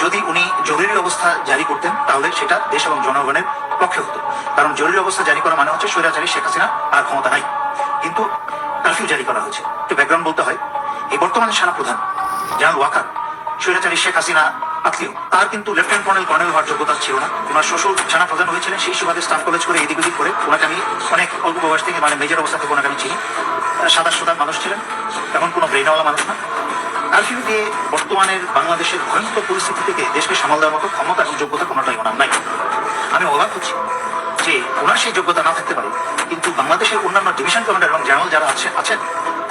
যদি উনি জরুরি অবস্থা জারি করতেন তাহলে সেটা দেশ এবং জনগণের পক্ষে হতো, কারণ জরুরি অবস্থা জারি করা মানে হচ্ছে স্বৈরাচারী শেখ হাসিনা আর ক্ষমতা নাই, কিন্তু কারফিউ জারি করা হয়েছে। একটু ব্যাকগ্রাউন্ড বলতে হয়, এই বর্তমান সেনাপ্রধান জেনারেল ওয়াকার স্বৈরাচারী শেখ হাসিনা আত্মীয়, তার কিন্তু লেফটেন্যান্ট কর্নেল হওয়ার যোগ্যতা ছিল না। ওনার শ্বশুর সেনাপ্রধান হয়েছিলেন, সেই সুবাদে স্টাফ কলেজ করে এদিক ওদিক করে ওনাকে আমি অনেক অল্প বয়স থেকে মানে মেজর অবস্থা থেকে ওনাকে আমি চিনি। সাদা সুদার মানুষ ছিলেন, এমন কোনো ব্রেনওয়ালা মানুষ না। কারফিউ দিয়ে বর্তমানের বাংলাদেশের ভয়ঙ্কর পরিস্থিতি থেকে দেশকে সামাল দেওয়ার মতো ক্ষমতা এবং যোগ্যতা কোনোটাই ওনার নাই। আমি অবাক হচ্ছি যে ওনার সেই যোগ্যতা না থাকতে পারে, কিন্তু বাংলাদেশের অন্যান্য ডিভিশন কমান্ডার এবং জেনারেল যারা আছেন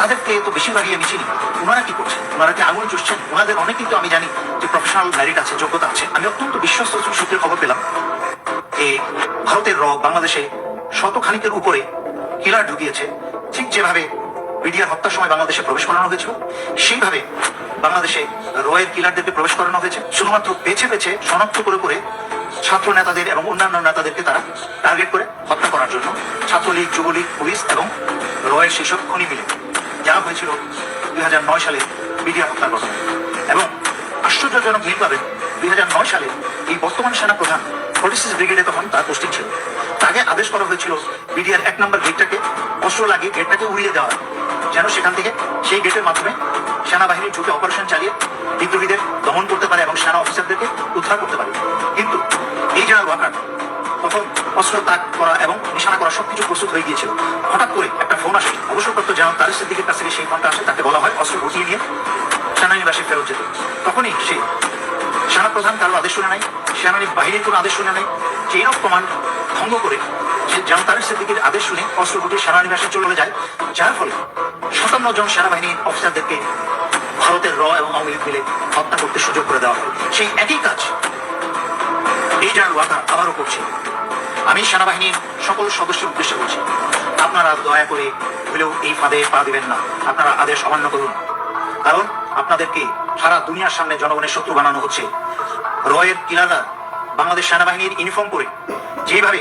তাদেরকে তো বেশিরভাগই আমি চিনি। ওনারা কি করছেন? ওনারা কি আঙুল চুষছেন? ওনাদের অনেক কিন্তু আমি জানি যে প্রফেশনাল মেরিট আছে, যোগ্যতা আছে। আমি অত্যন্ত বিশ্বস্ত সূত্রে খবর পেলাম যে ভারতের বাংলাদেশে শতখানিকের উপরে কিলার ঢুকিয়েছে। ঠিক যেভাবে বিডিআর হত্যার সময় বাংলাদেশে প্রবেশ করানো হয়েছিল, সেইভাবে বাংলাদেশে রয়ের কিলারদেরকে প্রবেশ করানো হয়েছে। শুধুমাত্র বেছে বেছে শনাক্ত করে করে ছাত্র নেতাদের এবং অন্যান্য নেতাদেরকে তারা টার্গেট করে হত্যা করার জন্য ছাত্রলীগ, যুবলীগ, পুলিশ এবং রয়ের সেসব খনি মিলে যা হয়েছিল 2009 সালে বিডিআর হত্যার ঘটনা। এবং আশ্চর্যজনক মিল পাবেন, 2009 সালে এই বর্তমান সেনা প্রধান 46 ব্রিগেডে তখন তার পোস্টিং ছিল। তাকে আদেশ করা হয়েছিল বিডিআর 1 নম্বর গেটটাকে অস্ত্র লাগিয়ে গেটটাকে উড়িয়ে দেওয়া, যেন সেখান থেকে সেই গেটের মাধ্যমে সেনাবাহিনী ঢুকে অপারেশন চালিয়ে বিদ্রোহীদের দমন করতে পারে এবং সেনা অফিসারদেরকে উদ্ধার করতে পারে। কিন্তু এই জেনারেল ওয়াকার তখন অস্ত্র তাক করা এবং নিশানা করা সবকিছু প্রস্তুত হয়ে গিয়েছিল। হঠাৎ করে একটা ফোন আসে, অবসরপ্রাপ্ত জেনারেল তারেক সিদ্দিকের কাছ থেকে সেই ফোনটা আসে। তাকে বলা হয় অস্ত্র গুটিয়ে নিয়ে সেনানিবাসে ফেরত যেতে। তখনই সে সেনাপ্রধান কারো আদেশ শুনে নাই, সেনাবাহিনীর কোনো আদেশ শুনে নাই, চেইন অফ কমান্ড ভঙ্গ করে সে জেনারেল তারেক সিদ্দিকের আদেশ শুনে অস্ত্র গুটিয়ে সেনানিবাসে চলে যায়, যার ফলে 57 জন সেনাবাহিনীর অফিসারদেরকে ভারতের এবং আওয়ামী লীগ মিলে হত্যা করতে সুযোগ করে দেওয়া হয়। সেই একই কাজ এই জেনারেল ওয়াকার আবারও করছে। আমি সেনাবাহিনীর সকল সদস্যের উদ্দেশ্যে বলছি, আপনারা দয়া করে হলেও এই ফাঁদে পা দিবেন না। আপনারা আদেশ অমান্য করুন, কারণ আপনাদেরকে সারা দুনিয়ার সামনে জনগণের শত্রু বানানো হচ্ছে। রয়ের কিলাররা বাংলাদেশ সেনাবাহিনীর ইউনিফর্ম পরে যেভাবে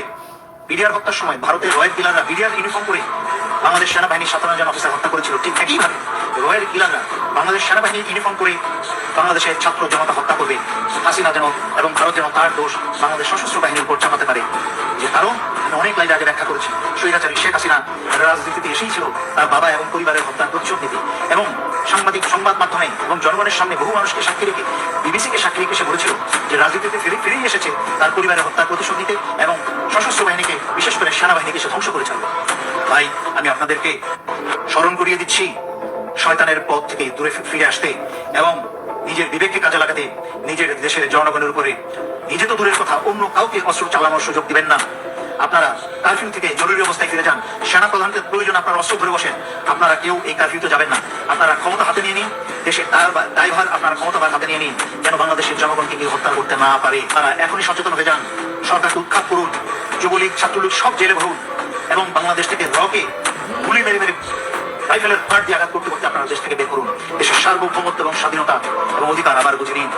বিডিআর হত্যার সময় ভারতের রয়ের কিলাররা বিডিআর ইউনিফর্ম পরে বাংলাদেশ সেনাবাহিনীর 57 জন অফিসার হত্যা করেছিল, ঠিক একইভাবে রয়ের কিলাররা বাংলাদেশ সেনাবাহিনীর ইউনিফর্ম করে বাংলাদেশের ছাত্র জনতা হত্যা করবে। হাসিনা যেন এবং ভারত যেন তার দোষ বাংলাদেশ সশস্ত্র বাহিনীর উপর চাপাতে পারে। যে কারণ আমি অনেক লাইন আগে ব্যাখ্যা করেছি, স্বৈরাচারী শেখ হাসিনা রাজনীতিতে এসেই ছিল তার বাবা এবং পরিবারের হত্যার প্রতিশোধ নিতে, এবং সাংবাদিক সংবাদ মাধ্যমে এবং জনগণের সামনে বহু মানুষকে সাক্ষী রেখে বিবিসিকে সাক্ষী রেখে সে বলেছিল যে রাজনীতিতে ফিরেই এসেছে তার পরিবারের হত্যার প্রতিশোধ নিতে এবং সশস্ত্র বাহিনীকে বিশেষ করে সেনাবাহিনীকে সে ধ্বংস করে ছাড়বে। ভাই, আমি আপনাদেরকে স্মরণ করিয়ে দিচ্ছি শয়তানের পথ থেকে দূরে ফিরে আসতে এবং নিজের বিবেককে কাজে লাগাতে, নিজের দেশের জনগণের উপরে নিজে তো দূরের কথা অন্য কাউকে অস্ত্র চালানোর সুযোগ দিবেন না। আপনারা কারফিউ থেকে জরুরি অবস্থায় ফিরে যান। সেনা প্রধানকে প্রয়োজন আপনারা অস্ত্র ধরে বসেন, আপনারা কেউ এই কারফিউতে যাবেন না। আপনারা ক্ষমতা হাতে নিয়ে নিন, দেশের দায়ভার আপনারা ক্ষমতাভার হাতে নিয়ে নিন, যেন বাংলাদেশের জনগণকে কেউ হত্যা করতে না পারে। তারা এখনই সচেতন হয়ে যান, সরকারকে উৎখাত করুন, যুবলীগ, ছাত্রলীগ সব জেলে ভরুন এবং বাংলাদেশ থেকে রকে গুলি মেরে মেরে রাইফেলের পার্ট দিয়ে আঘাত করতে করতে আপনারা দেশ থেকে বের করুন। দেশের সার্বভৌমত্ব এবং স্বাধীনতা এবং অধিকার আবার বুঝে নিন।